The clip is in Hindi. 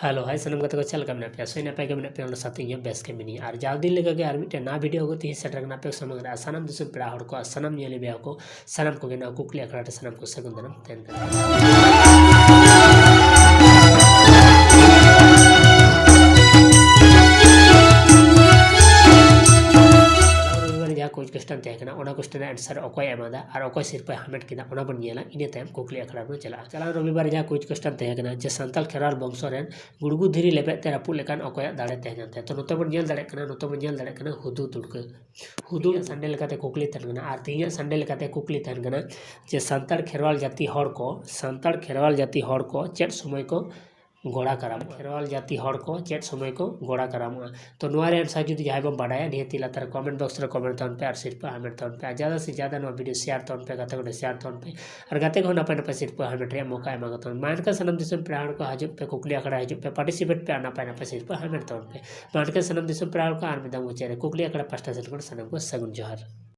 हेलो हाय सनम गत को चल का मेना पे सो नपाय के मेना पे ओना साथे ये बेस के मिनी और जाव दिन लेके आर मिटे ना वीडियो को ती सेटर गना पे समग्र सनम दिसु पेड़ा हड़ को सनम नेले बे को सनम को गेना कुकली अखड़ा सनम को सगुंदनम तेन कोई क्वेश्चन तहकना ओना क्वेश्चन आंसर अकोय एमादा और अकोय सिर्फ हामेट किदा ओना बन नेला इने टाइम कुकली अखड़ा बन चला चला रविवार जहाँ कोई क्वेश्चन तहकना जे संताल खेराल बंशो रेन गुड़गु धीरी लेबे ते रापु लेकान अकोय दाड़े तहनते तो नोते बन नेल दाड़े कना नोते बन नेल दाड़े कना हुदु तुड़क हुदु संडे लेकाते कुकली तहनगना और तीन संडे लेकाते कुकली तहनगना जे संताल खेरवाल जाति हड़ को संताल खेरवाल जाति हड़ को चेट समय को गोड़ा कराम खेरवाल जाति हड़ को चेट समय को गोड़ा कराम तो नोरे आंसर जुदी जहां बम बाडाया निहती लातार कमेंट बॉक्स रे कमेंट तन पे और सिर्फ हामेट तन पे ज्यादा से ज्यादा नो वीडियो शेयर तन पे गाते को शेयर तन पे और गाते को नपे नपे सिर्फ हामेट रे मौका एमा तन मान का सनम दिसम प्राण को हाजु पे कुकली अखड़ा हाजु पे पार्टिसिपेट पे नपे नपे सिर्फ हामेट तन पे मान का सनम दिसम प्राण को आर मिदा मुचेरे कुकली अखड़ा पास्टा सेट को सनम को सगुन जोहार।